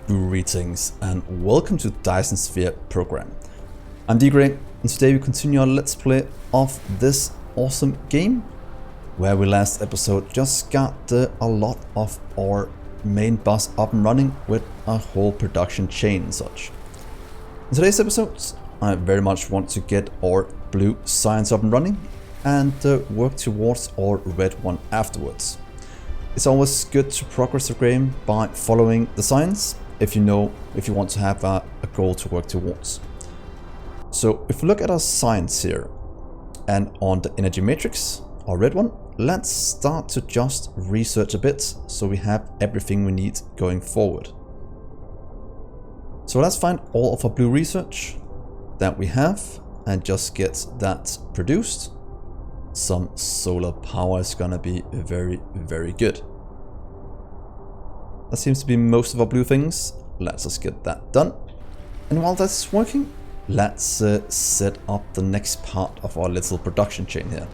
Greetings and welcome to Dyson Sphere Program. I'm Dgray and today we continue our let's play of this awesome game where we last episode just got a lot of our main boss up and running with a whole production chain and such. In today's episode I very much want to get our blue science up and running and work towards our red one afterwards. It's always good to progress the game by following the science if you want to have a goal to work towards. So if we look at our science here and on the energy matrix, our red one, let's start to just research a bit so we have everything we need going forward. So let's find all of our blue research that we have and just get that produced. Some solar power is gonna be very, very good. That seems to be most of our blue things. Let's just get that done. And while that's working, let's set up the next part of our little production chain here.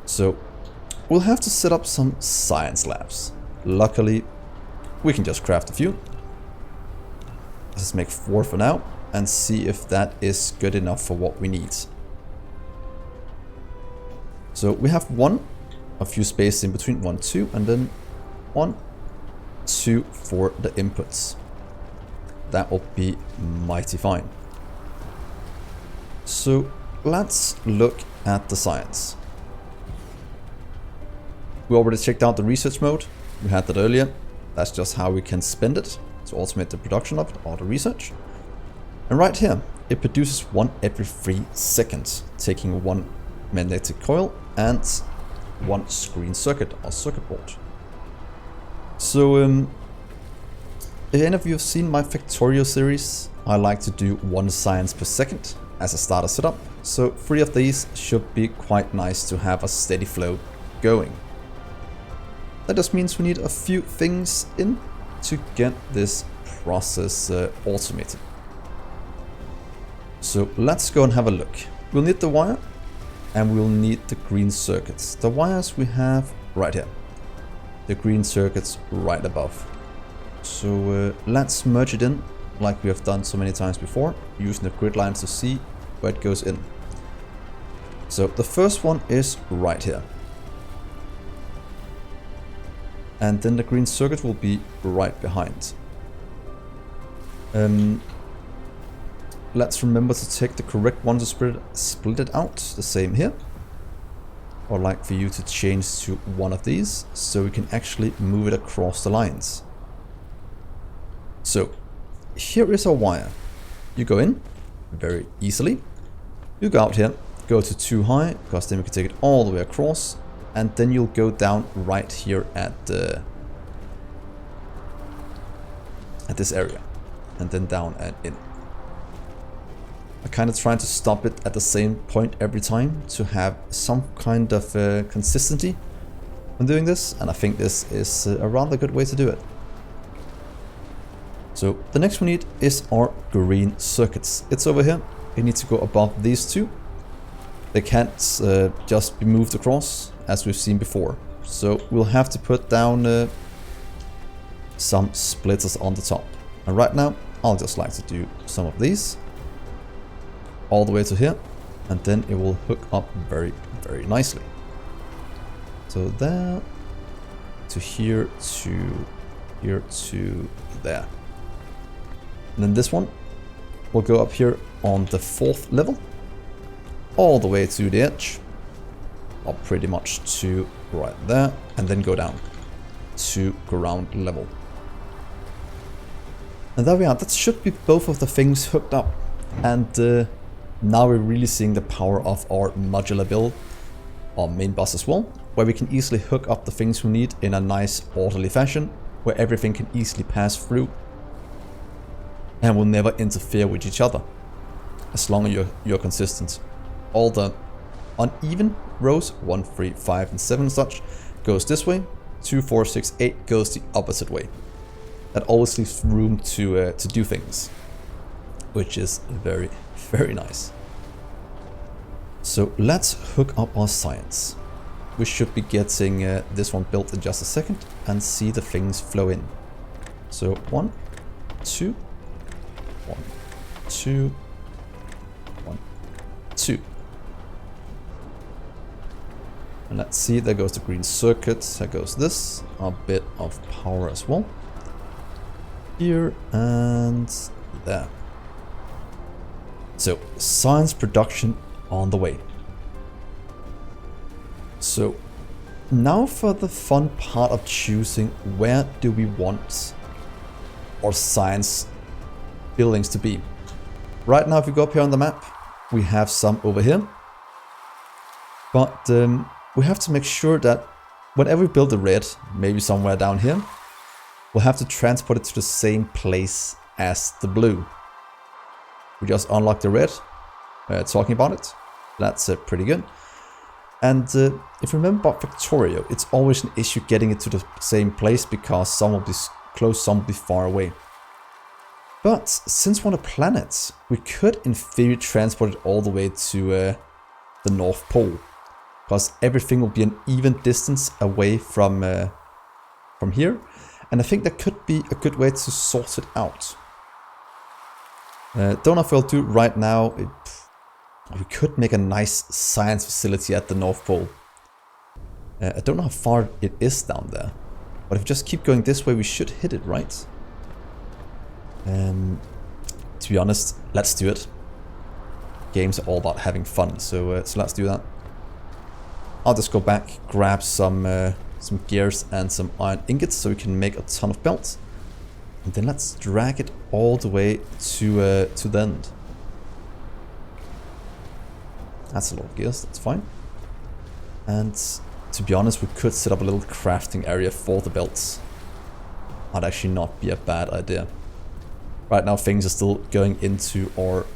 So we'll have to set up some science labs. Luckily, we can just craft a few. Let's make 4 for now and see if that is good enough for what we need. So we have a few spaces in between, 1, 2, and then 1, 2 for the inputs. That will be mighty fine. So let's look at the science. We already checked out the research mode. We had that earlier. That's just how we can spend it to automate the production of it, or the research. And right here, it produces 1 every 3 seconds, taking 1 magnetic coil and 1 screen circuit or circuit board. So if any of you have seen my Factorio series, I like to do 1 science per second as a starter setup. So 3 of these should be quite nice to have a steady flow going. That just means we need a few things in to get this process automated. So let's go and have a look. We'll need the wire and we'll need the green circuits. The wires we have right here. The green circuits right above. So let's merge it in like we have done so many times before, using the grid lines to see where it goes in. So the first one is right here. And then the green circuit will be right behind. Let's remember to take the correct one to split it out, the same here. Or like for you to change to one of these, so we can actually move it across the lines. So here is our wire. You go in very easily. You go out here, go to too high, because then we can take it all the way across, and then you'll go down right here at this area, and then down and in. I'm kind of trying to stop it at the same point every time to have some kind of consistency when doing this, and I think this is a rather good way to do it. So the next we need is our green circuits. It's over here. It needs to go above these 2. They can't just be moved across as we've seen before. So we'll have to put down some splitters on the top. And right now I'll just like to do some of these all the way to here, and then it will hook up very, very nicely. So there, to here, to here, to there. And then this one will go up here on the 4th level, all the way to the edge, or pretty much to right there, and then go down to ground level. And there we are. That should be both of the things hooked up. And now we're really seeing the power of our modular build, our main bus as well, where we can easily hook up the things we need in a nice orderly fashion, where everything can easily pass through and will never interfere with each other, as long as you're consistent. All the uneven rows, 1, 3, 5, and 7 and such, goes this way, 2, 4, 6, 8 goes the opposite way. That always leaves room to do things, which is very, very nice. So let's hook up our science. We should be getting this one built in just a second and see the things flow in. So 1, 2, 1, 2, 1, 2. And let's see, there goes the green circuit, there goes this, a bit of power as well. Here and there. So, science production on the way. So, now for the fun part of choosing where do we want our science buildings to be. Right now, if we go up here on the map, we have some over here. But we have to make sure that whenever we build the red, maybe somewhere down here, we'll have to transport it to the same place as the blue. We just unlock the red, talking about it. That's pretty good. And if you remember about Factorio, it's always an issue getting it to the same place because some will be close, some will be far away. But since we're on a planet, we could in theory transport it all the way to the North Pole. Because everything will be an even distance away from here. And I think that could be a good way to sort it out. Don't know if we'll do right now. We could make a nice science facility at the North Pole. I don't know how far it is down there. But if we just keep going this way, we should hit it, right? To be honest, let's do it. Games are all about having fun, so let's do that. I'll just go back, grab some gears and some iron ingots so we can make a ton of belts. And then let's drag it all the way to the end. That's a lot of gears, that's fine. And to be honest, we could set up a little crafting area for the belts. That'd actually not be a bad idea. Right now things are still going into our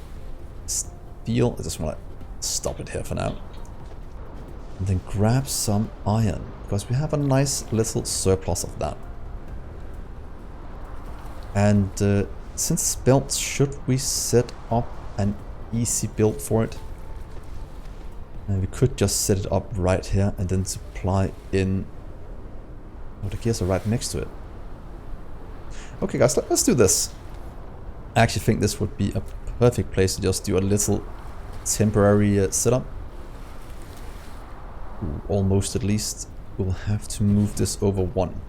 steel. I just want to stop it here for now. And then grab some iron, because we have a nice little surplus of that. And since belts, should we set up an easy build for it? And we could just set it up right here and then supply in... Oh, the gears are right next to it. Okay guys, let's do this. I actually think this would be a perfect place to just do a little temporary setup. Almost at least. We'll have to move this over 1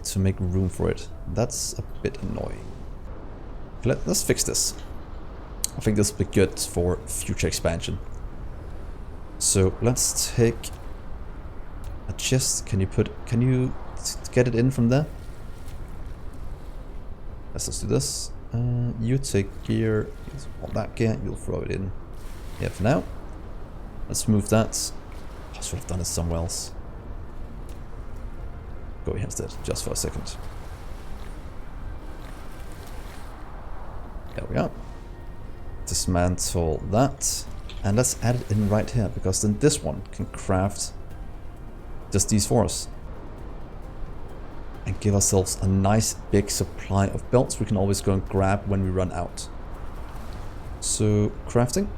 to make room for it. That's a bit annoying. Let's fix this. I think this will be good for future expansion. So let's take a chest. Can you get it in from there? Let's just do this. You take gear. You want that gear. You'll throw it in here for now. Let's move that. I should have done it somewhere else. Go here instead, just for a second. There we are. Dismantle that. And let's add it in right here, because then this one can craft just these for us. And give ourselves a nice big supply of belts we can always go and grab when we run out. So, crafting.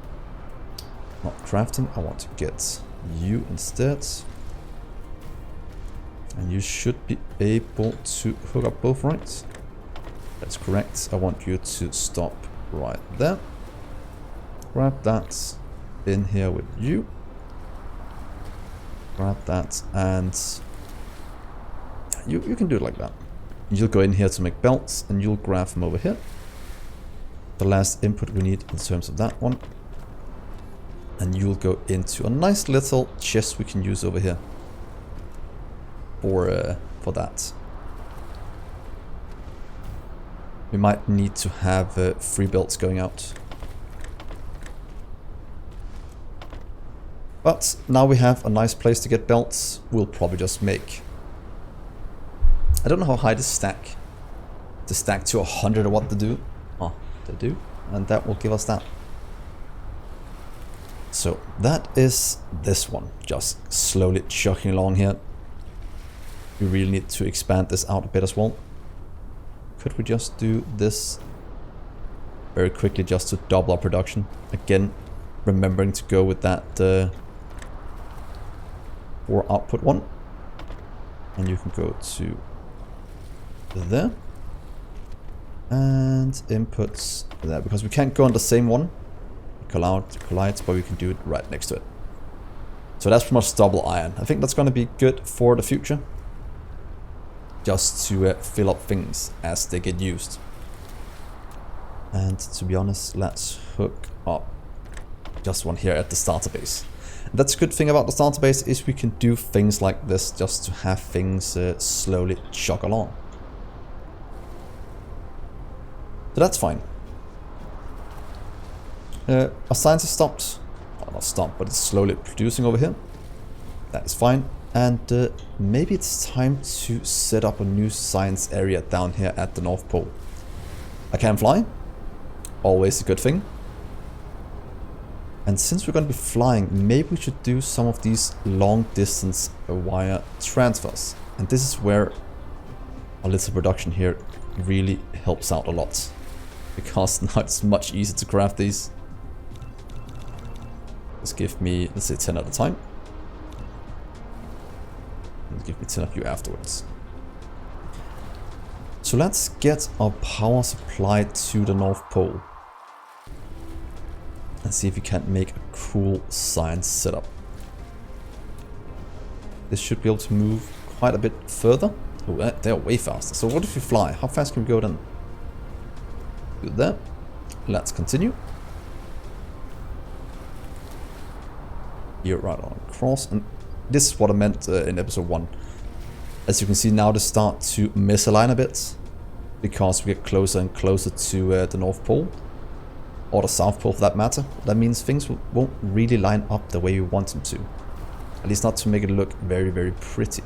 Not crafting, I want to get you instead. And you should be able to hook up both, right? That's correct. I want you to stop right there. Grab that in here with you. Grab that, and you can do it like that. You'll go in here to make belts, and you'll grab them over here. The last input we need in terms of that one. And you'll go into a nice little chest we can use over here for that. We might need to have 3 belts going out. But now we have a nice place to get belts. We'll probably just make... I don't know how high to stack. To stack to 100 or what to do. Oh, they do. And that will give us that. So that is this one, just slowly chugging along here. We really need to expand this out a bit as well. Could we just do this very quickly just to double our production? Again, remembering to go with that for output 1. And you can go to there. And inputs there, because we can't go on the same one. Collides, but we can do it right next to it. So that's pretty much double iron. I think that's going to be good for the future. Just to fill up things as they get used. And to be honest, let's hook up just one here at the starter base. And that's a good thing about the starter base is we can do things like this just to have things slowly chug along. So that's fine. Our science is stopped. Well, not stopped, but it's slowly producing over here. That is fine. And maybe it's time to set up a new science area down here at the North Pole. I can fly. Always a good thing. And since we're going to be flying, maybe we should do some of these long distance wire transfers. And this is where our little production here really helps out a lot. Because now it's much easier to craft these. Just give me, let's say 10 at a time. And give me 10 of you afterwards. So let's get our power supply to the North Pole. And see if we can make a cool science setup. This should be able to move quite a bit further. Oh, they're way faster. So what if we fly? How fast can we go then? Do that. Let's continue. Here right on across. And this is what I meant in episode 1. As you can see now, they start to misalign a bit. Because we get closer and closer to the North Pole. Or the South Pole for that matter. That means things won't really line up the way we want them to. At least not to make it look very, very pretty.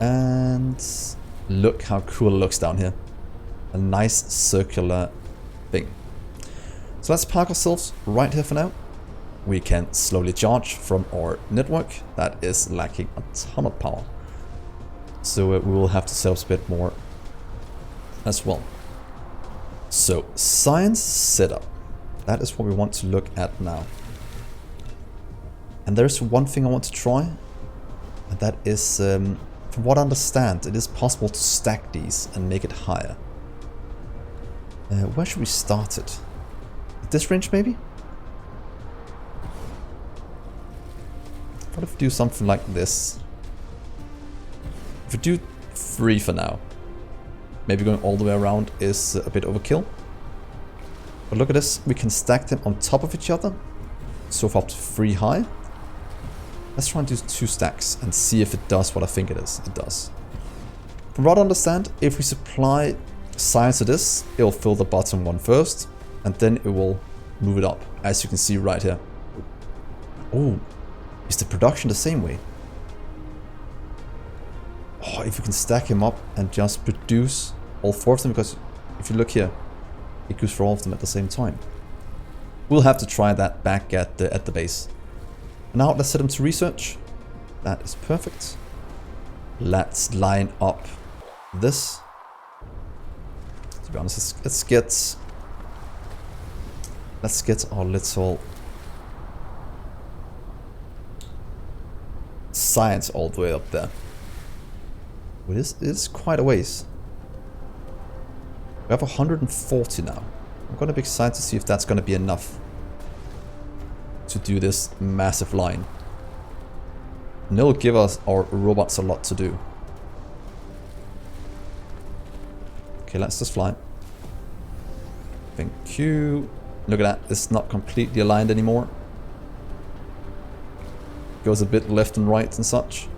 And look how cool it looks down here. A nice circular thing. So let's park ourselves right here for now. We can slowly charge from our network that is lacking a ton of power. So we will have to set up a bit more as well. So science setup. That is what we want to look at now. And there's one thing I want to try. And that is, from what I understand, it is possible to stack these and make it higher. Where should we start it? At this range maybe? What if we do something like this? If we do 3 for now. Maybe going all the way around is a bit overkill. But look at this, we can stack them on top of each other. So far up to 3 high. Let's try and do 2 stacks and see if it does what I think it is. It does. From what I understand, if we supply science to this, it will fill the bottom one first. And then it will move it up, as you can see right here. Oh, is the production the same way? Oh, if we can stack him up and just produce all 4 of them, because if you look here, it goes for all of them at the same time. We'll have to try that back at the base. Now let's set him to research. That is perfect. Let's line up this. To be honest, let's get our little science all the way up there. It is quite a ways. We have 140 now. I'm going to be excited to see if that's going to be enough to do this massive line. And it'll give us our robots a lot to do. Okay, let's just fly. Thank you. Look at that, it's not completely aligned anymore. Goes a bit left and right and such.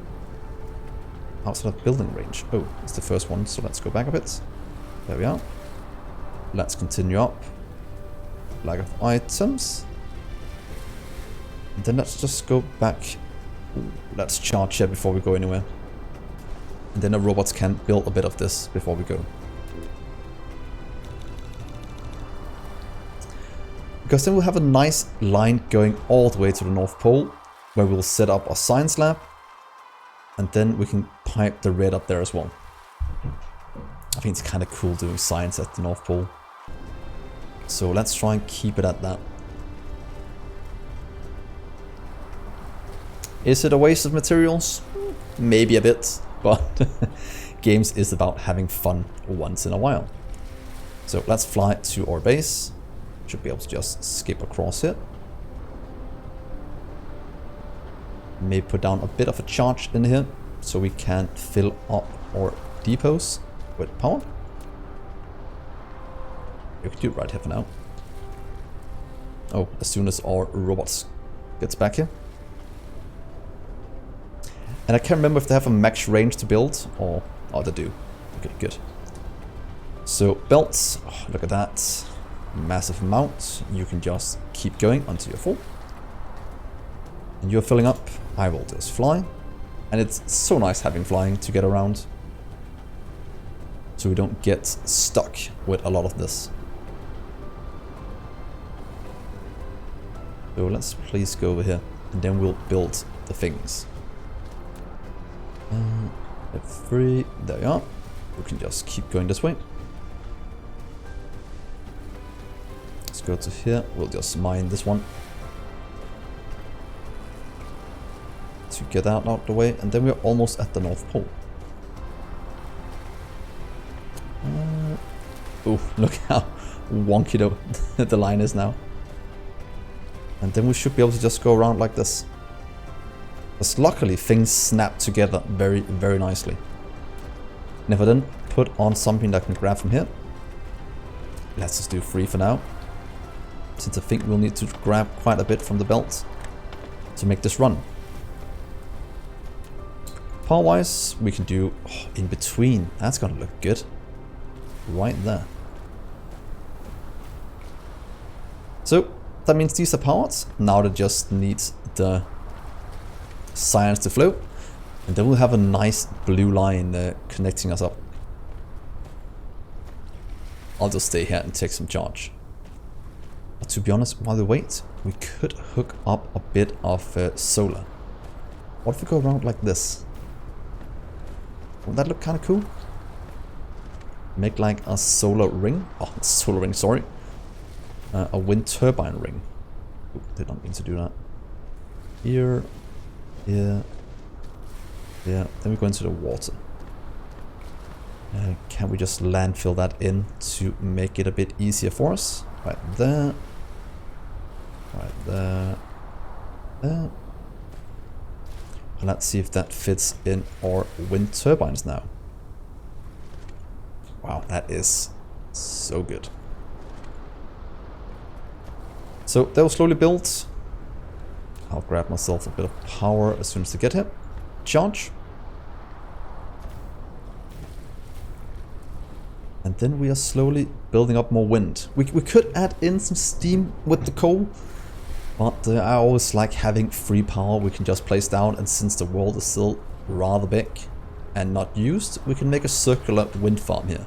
Outside of building range. Oh, it's the first one, so let's go back a bit. There we are. Let's continue up. Flag of items. And then let's just go back. Ooh, let's charge here before we go anywhere. And then the robots can build a bit of this before we go. Because then we'll have a nice line going all the way to the North Pole, where we'll set up our science lab. And then we can pipe the red up there as well. I think it's kind of cool doing science at the North Pole. So let's try and keep it at that. Is it a waste of materials? Maybe a bit, but games is about having fun once in a while. So let's fly to our base. Should be able to just skip across here. Maybe put down a bit of a charge in here so we can fill up our depots with power. We can do it right here for now. Oh, as soon as our robots gets back here. And I can't remember if they have a max range to build or... Oh, they do. Okay, good. So, belts. Oh, look at that. Massive amount. You can just keep going until you're full. And you're filling up. I will just fly. And it's so nice having flying to get around. So we don't get stuck with a lot of this. So let's please go over here. And then we'll build the things. F3, there we are. We can just keep going this way. Let's go to here. We'll just mine this one. To get out of the way. And then we're almost at the North Pole. Oh, look how wonky the line is now. And then we should be able to just go around like this. Because luckily things snap together very, very nicely. And if I then put on something that I can grab from here. Let's just do 3 for now. Since I think we'll need to grab quite a bit from the belt to make this run. Power wise, we can do in between. That's gonna look good. Right there. So that means these are powered. Now they just need the science to flow. And then we'll have a nice blue line connecting us up. I'll just stay here and take some charge. But to be honest, while we wait, we could hook up a bit of solar. What if we go around like this? Would that look kind of cool? Make like a solar ring. Oh, solar ring, sorry. A wind turbine ring. Ooh, did not mean to do that. Here. Here. Yeah, then we go into the water. Can we just landfill that in to make it a bit easier for us? Right there. Right there. There. And let's see if that fits in our wind turbines now. Wow, that is so good. So they'll slowly build. I'll grab myself a bit of power as soon as I get here. Charge. And then we are slowly building up more wind. We could add in some steam with the coal. But I always like having free power we can just place down. And since the world is still rather big and not used, we can make a circular wind farm here.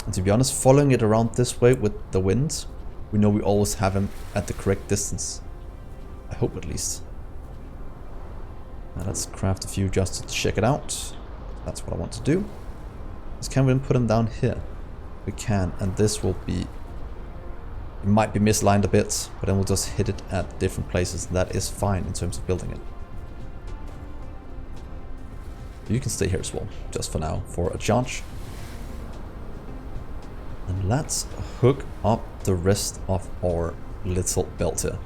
And to be honest, following it around this way with the wind, we know we always have him at the correct distance. I hope at least. Now let's craft a few just to check it out. That's what I want to do. Can we then put him down here? We can, and this will be... It might be misaligned a bit, but then we'll just hit it at different places. That is fine in terms of building it. You can stay here as well, just for now, for a charge. And let's hook up the rest of our little belt here.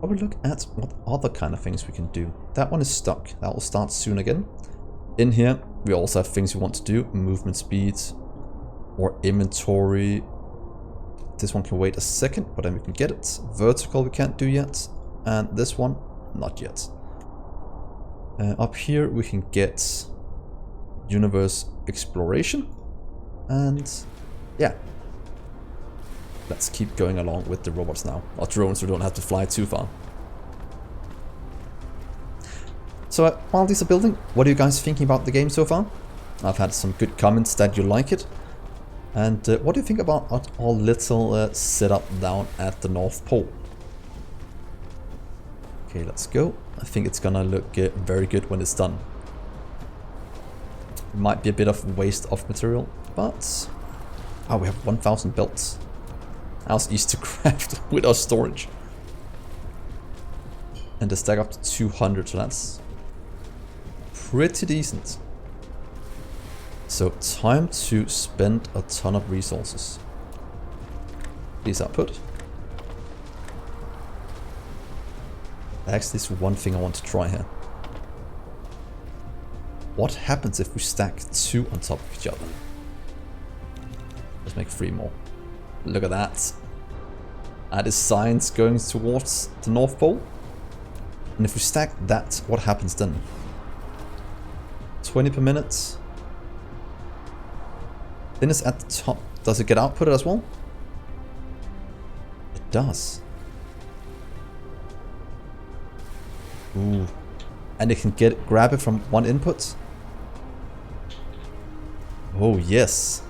I will look at what other kind of things we can do. That one is stuck. That will start soon again. In here, we also have things we want to do. Movement speed or inventory. This one can wait a second, but then we can get it. Vertical we can't do yet. And this one, not yet. Up here we can get universe exploration. And yeah. Let's keep going along with the robots now. Or drones, so we don't have to fly too far. So while these are building, what are you guys thinking about the game so far? I've had some good comments that you like it. And what do you think about our little setup down at the North Pole? Okay, let's go. I think it's gonna look very good when it's done. It might be a bit of waste of material, but... Oh, we have 1000 belts. That was easy to craft with our storage. And they stack up to 200, so that's pretty decent. So time to spend a ton of resources. Please output. Actually, there's one thing I want to try here. What happens if we stack 2 on top of each other? Let's make 3 more. Look at that. That is science going towards the North Pole. And if we stack that, what happens then? 20 per minute. Then it's at the top. Does it get outputted as well? It does. Ooh. And it can grab it from one input. Oh yes.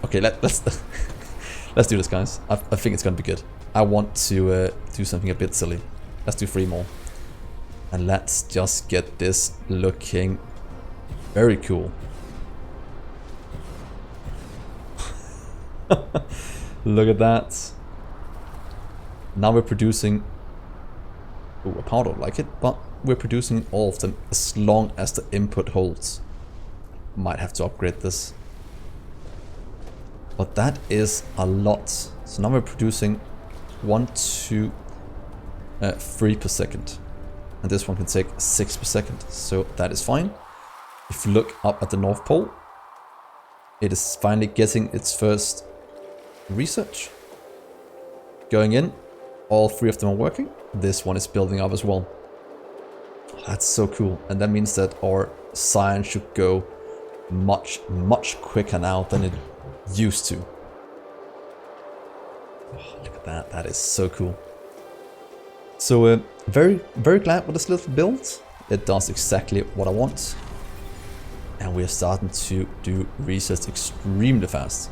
Okay, let's let's do this, guys. I think it's gonna be good. I want to do something a bit silly. Let's do 3 more. And let's just get this looking very cool. Look at that. Now we're producing... Ooh, a power don't like it, but we're producing all of them as long as the input holds. Might have to upgrade this. But that is a lot. So now we're producing 1, 2, 3 per second. And this one can take 6 per second. So that is fine. If you look up at the North Pole, it is finally getting its first research. Going in, all 3 of them are working. This one is building up as well. That's so cool. And that means that our science should go much, much quicker now than it used to. Oh, look at that. That is so cool. So very, very glad with this little build. It does exactly what I want. And we're starting to do research extremely fast.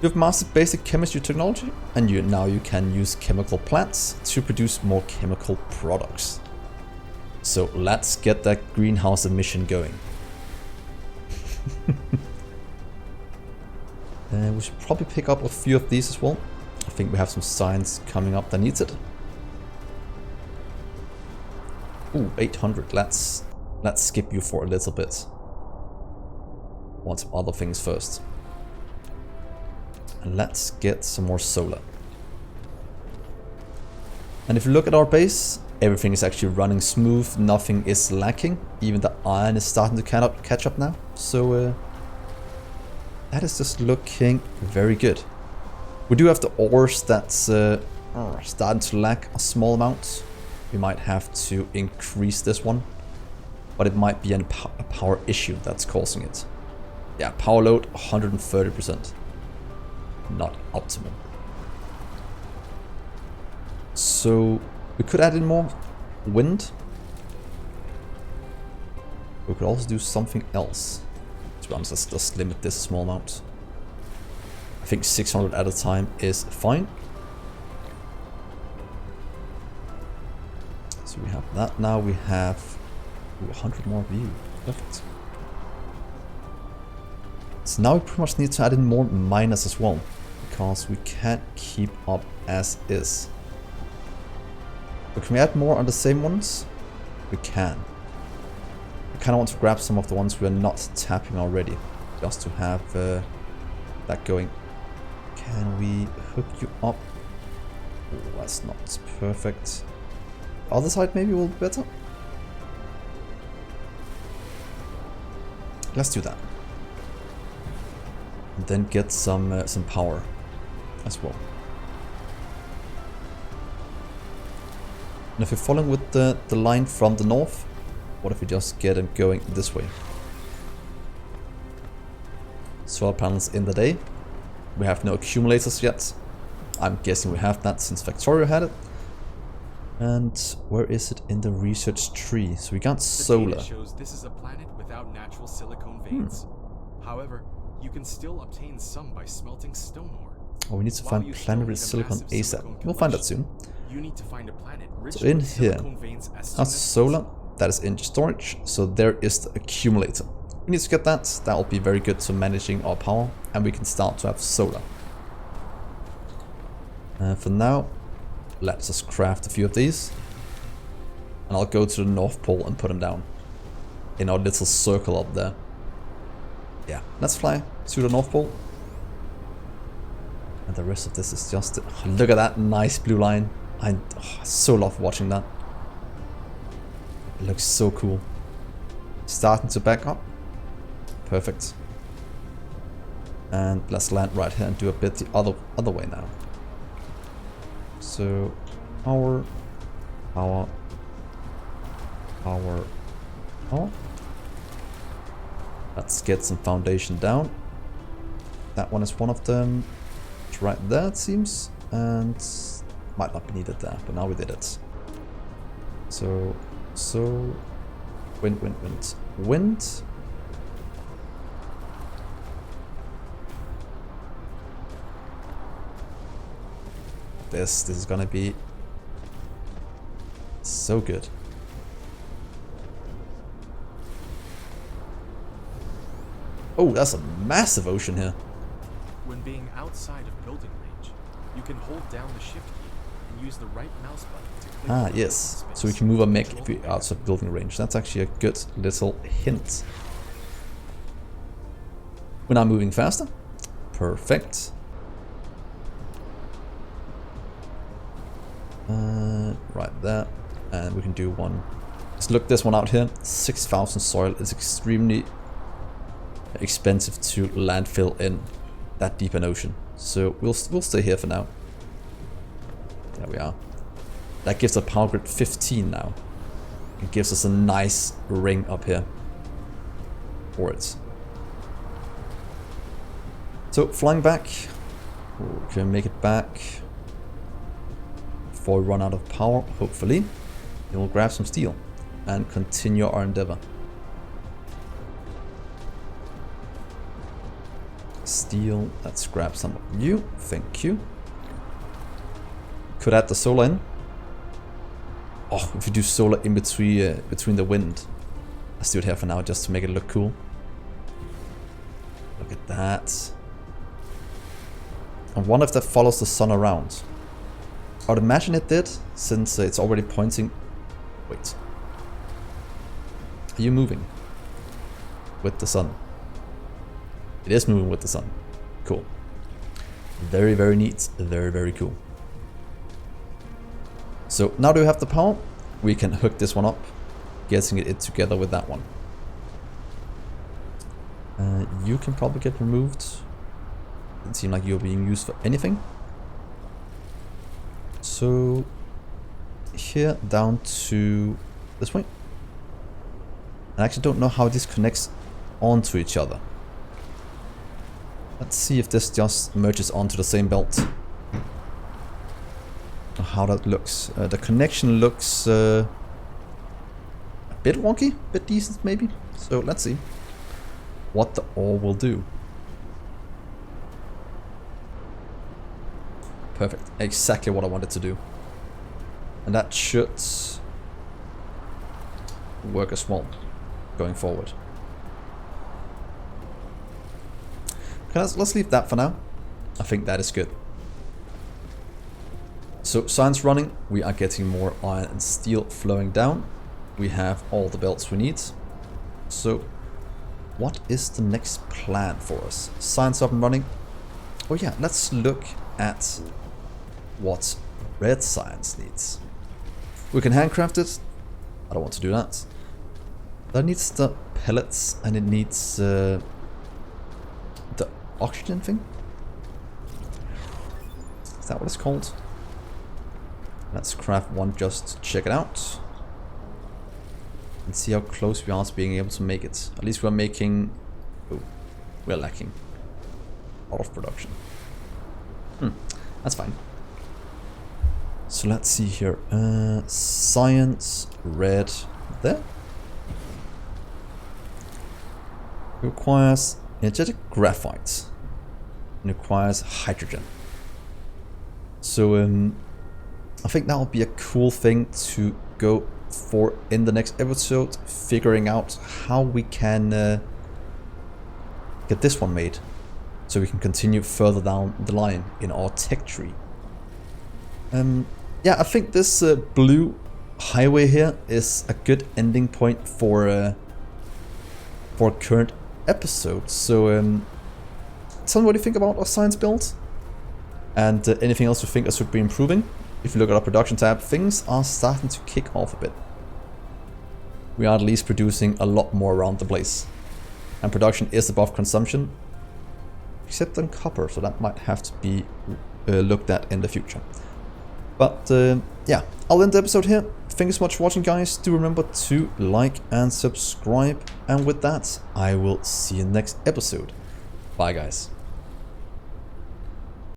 You've mastered basic chemistry technology, and now you can use chemical plants to produce more chemical products. So let's get that greenhouse emission going. We should probably pick up a few of these as well. I think we have some science coming up that needs it. Ooh, 800. Let's skip you for a little bit. Want some other things first. And let's get some more solar. And if you look at our base, everything is actually running smooth. Nothing is lacking. Even the iron is starting to catch up now. So that is just looking very good. We do have the ores that's starting to lack a small amount. We might have to increase this one. But it might be a power issue that's causing it. Yeah, power load 130%. Not optimal. So we could add in more wind. We could also do something else. To be honest, let's just limit this a small amount. I think 600 at a time is fine. So we have that now. We have 100 more view. Perfect. So now we pretty much need to add in more miners as well, because we can't keep up as is. But can we add more on the same ones? We can. I kind of want to grab some of the ones we are not tapping already, just to have that going. Can we hook you up? Oh, that's not perfect. The other side maybe will be better. Let's do that. And then get some power as well. And if you're following with the line from the north, what if we just get them going this way? Solar panels in the day. We have no accumulators yet. I'm guessing we have that since Factorio had it. And where is it in the research tree? So we got solar. The data shows this is a planet without natural silicone veins. However, you can still obtain some by smelting stone ore. Oh, we need to find planetary silicon ASAP. We'll find that soon. You need to find a planet rich So in with here, silicone veins as soon that's as solar. possible. That is in storage. So there is the accumulator. We need to get that. That will be very good to managing our power, and we can start to have solar. For now, let's us craft a few of these. And I'll go to the North Pole and put them down. In our little circle up there. Yeah, let's fly to the North Pole. And the rest of this is just... look at that nice blue line. I so love watching that. It looks so cool. Starting to back up. Perfect. And let's land right here and do a bit the other way now. So, power. Let's get some foundation down. That one is one of them. It's right there, it seems. And might not be needed there, but now we did it. So, wind. This is gonna be so good. Oh, that's a massive ocean here. When being outside of building range, you can hold down the shift key and use the right mouse button to click. Ah, yes. So we can move a mech if we're outside building range. That's actually a good little hint. We're now moving faster. Perfect. Right there. And we can do one. Let's look this one out here. 6,000 soil is extremely expensive to landfill in that deep an ocean. So we'll stay here for now. There we are. That gives a power grid 15 now. It gives us a nice ring up here for it. So flying back. We can make it back before we run out of power, hopefully. We'll grab some steel and continue our endeavor. Steel, let's grab some of you, thank you. Could add the solar in. Oh, if you do solar in between the wind. Let's do it here for now, just to make it look cool. Look at that. I wonder if that follows the sun around. I would imagine it did, since it's already pointing... Wait. Are you moving? With the sun? It is moving with the sun. Cool. Very, very neat. Very, very cool. So now that we have the power, we can hook this one up, getting it together with that one. You can probably get removed. Doesn't seem like you're being used for anything. So here down to this point. I actually don't know how this connects onto each other. Let's see if this just merges onto the same belt. How that looks. The connection looks a bit wonky, a bit decent maybe. So let's see what the ore will do. Perfect. Exactly what I wanted to do. And that should work as well going forward. Okay, let's leave that for now. I think that is good. So science running, we are getting more iron and steel flowing down. We have all the belts we need. So what is the next plan for us? Science up and running. Oh yeah, let's look at what red science needs. We can handcraft it. I don't want to do that. That needs the pellets and it needs the oxygen thing. Is that what it's called? Let's craft one just to check it out. And see how close we are to being able to make it. At least we're making... Oh, we're lacking a lot of production. That's fine. So let's see here. Science, red, there. It requires energetic graphite. It requires hydrogen. So I think that would be a cool thing to go for in the next episode, figuring out how we can get this one made, so we can continue further down the line in our tech tree. yeah, I think this blue highway here is a good ending point for current episode. So tell me what you think about our science build, and anything else you think I should be improving. If you look at our production tab, things are starting to kick off a bit. We are at least producing a lot more around the place, and production is above consumption, except on copper, so that might have to be looked at in the future. But yeah, I'll end the episode here. Thank you so much for watching, guys. Do remember to like and subscribe. And with that, I will see you next episode. Bye, guys.